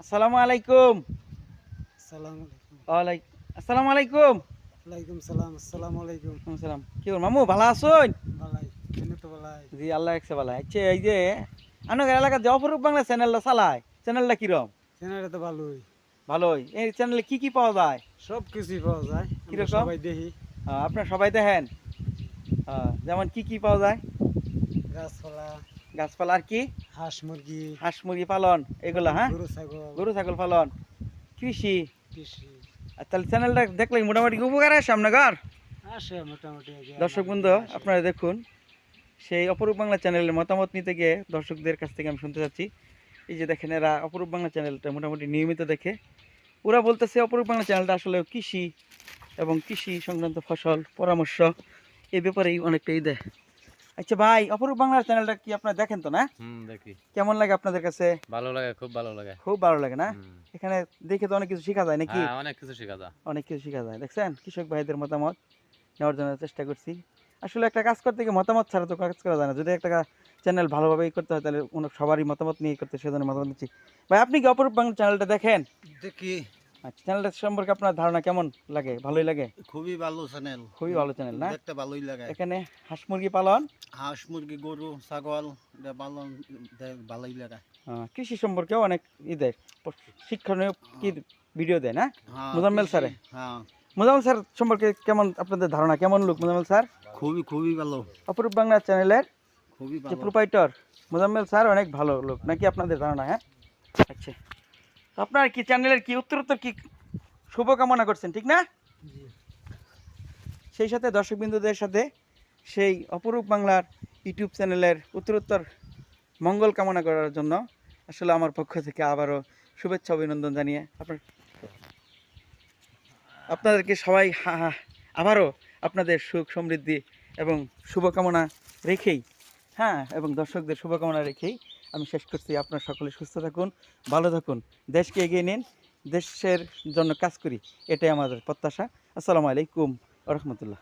আসসালামু আলাইকুম। আসসালামু আলাইকুম। আসসালামু আলাইকুম। ওয়ালাইকুম সালাম। আসসালামু আলাইকুম। সালাম। কি হল মামু ভালো আছেন? বালাই, এনে তো বালাই। জি আল্লাহ রাখছে ভালো। আচ্ছা এই যে আপনাদের এলাকার যে অপরূপ বাংলা চ্যানেলটা চালায়, চ্যানেলটা কিরম? চেনারে তো ভালোই। ভালোই। এই চ্যানেলে কি পাওয়া যায়? সব কিছুই পাওয়া যায়। আমরা কিরকম? সবাই দেখি। আপনারা সবাই দেখেন? যেমন কি পাওয়া যায়? গাছপালা, গাছপালা আর কি? হাঁস মুরগি, হাঁস মুরগি পালন এগুলা, হ্যাঁ? গরু ছাগল, গরু ছাগল পালন, কৃষি। কৃষি। আর তাহলে চ্যানেলটা দেখলে মোটামুটি উপকার আসে আপনার? আসে মোটামুটি। দর্শক বন্ধু আপনারা দেখুন, সেই অপরূপ বাংলা চ্যানেলের মতামত নিতে গিয়ে দর্শকদের কাছ থেকে আমি শুনতে চাচ্ছি। এই যে দেখেন এরা অপরূপ বাংলা চ্যানেলটা মোটামুটি নিয়মিত দেখে। ওরা বলতেছে অপরূপ বাংলা চ্যানেলটা আসলে কৃষি এবং কৃষি সংক্রান্ত ফসল পরামর্শ এই ব্যাপারেই অনেকটাই দেয়। আচ্ছা ভাই, অপরূপ বাংলা চ্যানেলটা কি আপনারা দেখেন তো না? দেখি। কেমন লাগে আপনাদের কাছে? ভালো লাগে, খুব ভালো লাগে। খুব ভালো লাগে না? হুম। এখানে দেখে তো অনেক কিছু শেখা যায় নাকি? হ্যাঁ, অনেক কিছু শেখা যায়। অনেক কিছু শেখা যায়। দেখছেন কৃষক ভাইদের মতামত নেওয়ার জন্য চেষ্টা করছি। আসলে একটা কাজ করতে গিয়ে মতামত ছাড়া তো কাজ করা যায় না। যদি একটা চ্যানেল ভালোভাবেই করতে হয় তাহলে সবারই মতামত নিয়ে করতে, সেজন্য মতামত নিচ্ছি। ভাই আপনি কি অপরূপ বাংলা চ্যানেলটা দেখেন? দেখি। আচ্ছা, চ্যানেলটা সম্পর্কে আপনার ধারণা কেমন লাগে? ভালোই লাগে? খুবই ভালো চ্যানেল। খুবই ভালো চ্যানেল না? দেখতে ভালোই লাগে। এখানে হাঁস মুরগি পালন, হাঁস মুরগি, গরু ছাগল এটা পালন ভালোই লাগে। কৃষি সম্পর্কেও অনেক দেয়, শিক্ষণীয় কি ভিডিও দেয় না? হ্যাঁ, মোজাম্মেল স্যারে, হ্যাঁ, মোজাম্মেল স্যার সম্পর্কে কেমন আপনাদের ধারণা? কেমন লোক মোজাম্মেল স্যার? খুবই ভালো। অপরূপ বাংলা চ্যানেলের খুবই যে ভালো। প্রোপাইটর মোজাম্মেল স্যার অনেক ভালো লোক নাকি আপনাদের ধারণা? হ্যাঁ, আচ্ছা। আপনার কি চ্যানেলের কি উত্তরোত্তর কি শুভকামনা করছেন, ঠিক না? জি। সেই সাথে দর্শকবিন্দুদের সাথে সেই অপরূপ বাংলার ইউটিউব চ্যানেলের উত্তরোত্তর মঙ্গল কামনা করার জন্য আসলে আমার পক্ষ থেকে আবারও শুভেচ্ছা অভিনন্দন জানিয়ে আপনাদেরকে সবাই আবারও আপনাদের সুখ সমৃদ্ধি এবং শুভকামনা রেখেই, হ্যাঁ, এবং দর্শকদের শুভকামনা রেখেই আমি শেষ করছি। আপনারা সকলে সুস্থ থাকুন, ভালো থাকুন, দেশকে এগিয়ে নিন, দেশের জন্য কাজ করি, এটাই আমাদের প্রত্যাশা। আসসালামু আলাইকুম ওয়া রাহমাতুল্লাহ।